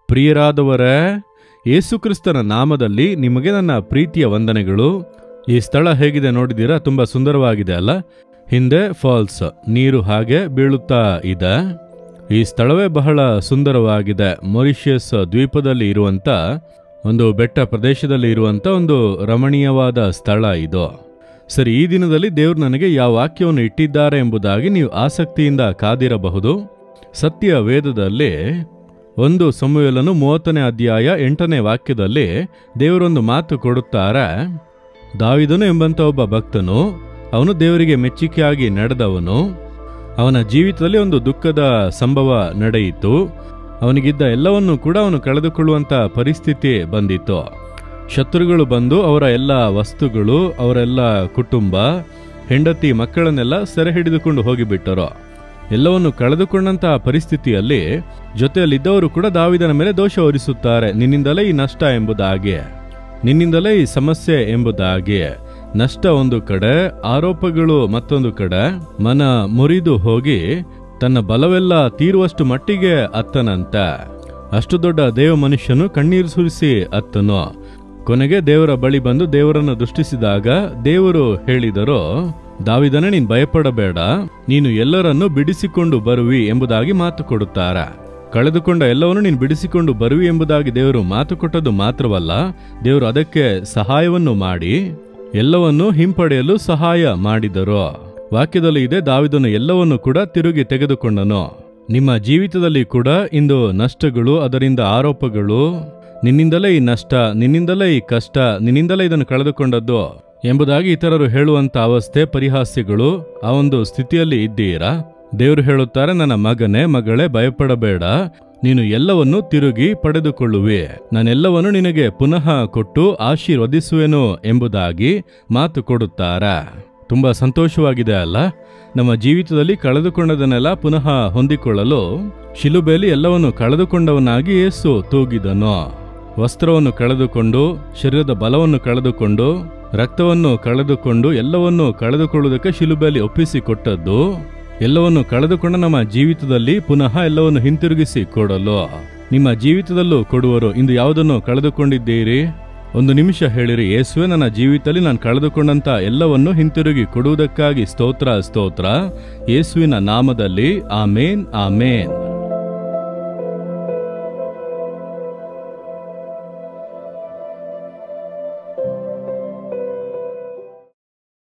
ಪ್ರಿಯರಾದವರೇ, ಯೇಸುಕ್ರಿಸ್ತನ ನಾಮದಲ್ಲಿ ನಿಮಗೆ ನನ್ನ ಪ್ರೀತಿಯ ವಂದನೆಗಳು. ಈ ಸ್ಥಳ ಹೇಗಿದೆ ನೋಡಿದ್ದೀರಾ? ತುಂಬಾ ಸುಂದರವಾಗಿದೆ ಅಲ್ಲ? ಹಿಂದೆ ಫಾಲ್ಸ್, ನೀರು ಹಾಗೆ ಬೀಳುತ್ತಾ ಇದೆ. ಈ ಸ್ಥಳವೇ ಬಹಳ ಸುಂದರವಾಗಿದೆ. ಮಾರಿಷಿಯಸ್ ದ್ವೀಪದಲ್ಲಿ ಇರುವಂತ ಒಂದು ಬೆಟ್ಟ ಪ್ರದೇಶದಲ್ಲಿ ಇರುವಂತ ಒಂದು ರಮಣೀಯವಾದ ಸ್ಥಳ ಇದು. ಸರಿ, ಈ ದಿನದಲ್ಲಿ ದೇವರು ನನಗೆ ಯಾವ ವಾಕ್ಯವನ್ನು ಇಟ್ಟಿದ್ದಾರೆ ಎಂಬುದಾಗಿ ನೀವು ಆಸಕ್ತಿಯಿಂದ ಕಾದಿರಬಹುದು. ಸತ್ಯ ವೇದದಲ್ಲಿ 1 ಸಮುವೇಲನು 30ನೇ ಅಧ್ಯಾಯ 8ನೇ ವಾಕ್ಯದಲ್ಲಿ ದೇವರೊಂದು ಮಾತು ಕೊಡುತ್ತಾರೆ. ದಾವೀದನು ಎಂಬಂತ ಒಬ್ಬ ಭಕ್ತನು, ಅವನು ದೇವರಿಗೆ ಮೆಚ್ಚುಗೆಯಾಗಿ ನಡೆದವನು. ಅವನ ಜೀವಿತದಲ್ಲಿ ಒಂದು ದುಃಖದ ಸಂಭವ ನಡೆಯಿತು. ಅವನಿಗಿದ್ದ ಎಲ್ಲವನ್ನೂ ಕೂಡ ಅವನು ಕಳೆದುಕೊಳ್ಳುವಂತ ಪರಿಸ್ಥಿತಿ ಬಂದಿತ್ತು. ಶತ್ರುಗಳು ಬಂದು ಅವರ ಎಲ್ಲ ವಸ್ತುಗಳು, ಅವರೆಲ್ಲ ಕುಟುಂಬ, ಹೆಂಡತಿ, ಮಕ್ಕಳನ್ನೆಲ್ಲ ಸೆರೆ ಹಿಡಿದುಕೊಂಡು ಹೋಗಿಬಿಟ್ಟರು. ಎಲ್ಲವನ್ನು ಕಳೆದುಕೊಂಡಂತಹ ಪರಿಸ್ಥಿತಿಯಲ್ಲಿ ಜೊತೆಯಲ್ಲಿದ್ದವರು ಕೂಡ ದಾವೀದನ ಮೇಲೆ ದೋಷ ಹೊರಿಸುತ್ತಾರೆ. ನಿನ್ನಿಂದಲೇ ಈ ನಷ್ಟ ಎಂಬುದಾಗಿ, ನಿನ್ನಿಂದಲೇ ಈ ಸಮಸ್ಯೆ ಎಂಬುದಾಗಿ. ನಷ್ಟ ಒಂದು ಕಡೆ, ಆರೋಪಗಳು ಮತ್ತೊಂದು ಕಡೆ. ಮನ ಮುರಿದು ಹೋಗಿ ತನ್ನ ಬಲವೆಲ್ಲ ತೀರುವಷ್ಟು ಮಟ್ಟಿಗೆ ಅತ್ತನಂತ. ಅಷ್ಟು ದೊಡ್ಡ ದೇವ ಮನುಷ್ಯನು ಕಣ್ಣೀರು ಸುರಿಸಿ ಅತ್ತನು. ಕೊನೆಗೆ ದೇವರ ಬಳಿ ಬಂದು ದೇವರನ್ನು ದೃಷ್ಟಿಸಿದಾಗ ದೇವರು ಹೇಳಿದರು, ದಾವೀದನೇ, ನೀನು ಭಯಪಡಬೇಡ, ನೀನು ಎಲ್ಲರನ್ನೂ ಬಿಡಿಸಿಕೊಂಡು ಬರುವಿ ಎಂಬುದಾಗಿ ಮಾತು ಕೊಡುತ್ತಾರೆ. ಕಳೆದುಕೊಂಡ ಎಲ್ಲವನ್ನು ನೀನು ಬಿಡಿಸಿಕೊಂಡು ಬರುವಿ ಎಂಬುದಾಗಿ ದೇವರು ಮಾತು ಕೊಟ್ಟದ್ದು ಮಾತ್ರವಲ್ಲ, ದೇವರು ಅದಕ್ಕೆ ಸಹಾಯವನ್ನು ಮಾಡಿ ಎಲ್ಲವನ್ನೂ ಹಿಂಪಡೆಯಲು ಸಹಾಯ ಮಾಡಿದರು. ವಾಕ್ಯದಲ್ಲಿ ಇದೆ, ದಾವೀದನು ಎಲ್ಲವನ್ನು ಕೂಡ ತಿರುಗಿ ತೆಗೆದುಕೊಂಡನು. ನಿಮ್ಮ ಜೀವಿತದಲ್ಲಿ ಕೂಡ ಇಂದು ನಷ್ಟಗಳು, ಅದರಿಂದ ಆರೋಪಗಳು, ನಿನ್ನಿಂದಲೇ ಈ ನಷ್ಟ, ನಿನ್ನಿಂದಲೇ ಈ ಕಷ್ಟ, ನಿನ್ನಿಂದಲೇ ಇದನ್ನು ಕಳೆದುಕೊಂಡದ್ದು ಎಂಬುದಾಗಿ ಇತರರು ಹೇಳುವಂತ ಅವಸ್ಥೆ, ಪರಿಹಾಸ್ಯಗಳು, ಆ ಒಂದು ಸ್ಥಿತಿಯಲ್ಲಿ ಇದ್ದೀರಾ? ದೇವರು ಹೇಳುತ್ತಾರೆ, ನನ್ನ ಮಗನೇ, ಮಗಳೇ, ಭಯಪಡಬೇಡ, ನೀನು ಎಲ್ಲವನ್ನೂ ತಿರುಗಿ ಪಡೆದುಕೊಳ್ಳುವೆ, ನಾನೆಲ್ಲವನ್ನು ನಿನಗೆ ಪುನಃ ಕೊಟ್ಟು ಆಶೀರ್ವದಿಸುವೆನು ಎಂಬುದಾಗಿ ಮಾತು ಕೊಡುತ್ತಾರೆ. ತುಂಬಾ ಸಂತೋಷವಾಗಿದೆ ಅಲ್ಲ? ನಮ್ಮ ಜೀವಿತದಲ್ಲಿ ಕಳೆದುಕೊಂಡದನ್ನೆಲ್ಲ ಪುನಃ ಹೊಂದಿಕೊಳ್ಳಲು ಶಿಲುಬೆಯಲ್ಲಿ ಎಲ್ಲವನ್ನು ಕಳೆದುಕೊಂಡವನಾಗಿ ಯೇಸು ತೂಗಿದನು. ವಸ್ತ್ರವನ್ನು ಕಳೆದುಕೊಂಡು, ಶರೀರದ ಬಲವನ್ನು ಕಳೆದುಕೊಂಡು, ರಕ್ತವನ್ನು ಕಳೆದುಕೊಂಡು, ಎಲ್ಲವನ್ನು ಕಳೆದುಕೊಳ್ಳುವುದಕ್ಕೆ ಶಿಲುಬೆಯಲ್ಲಿ ಒಪ್ಪಿಸಿಕೊಟ್ಟದ್ದು. ಎಲ್ಲವನ್ನು ಕಳೆದುಕೊಂಡ ನಮ್ಮ ಜೀವಿತದಲ್ಲಿ ಪುನಃ ಎಲ್ಲವನ್ನು ಹಿಂತಿರುಗಿಸಿ ಕೊಡಲು ನಿಮ್ಮ ಜೀವಿತದಲ್ಲೂ ಕೊಡುವರು. ಇಂದು ಯಾವುದನ್ನು ಕಳೆದುಕೊಂಡಿದ್ದೀರಿ? ಒಂದು ನಿಮಿಷ ಹೇಳಿರಿ, ಯೇಸುವೆ, ನನ್ನ ಜೀವಿತದಲ್ಲಿ ನಾನು ಕಳೆದುಕೊಂಡಂತ ಎಲ್ಲವನ್ನು ಹಿಂತಿರುಗಿ ಕೊಡುವುದಕ್ಕಾಗಿ ಸ್ತೋತ್ರ, ಸ್ತೋತ್ರ. ಯೇಸುವಿನ ನಾಮದಲ್ಲಿ ಆಮೇನ್, ಆಮೇನ್.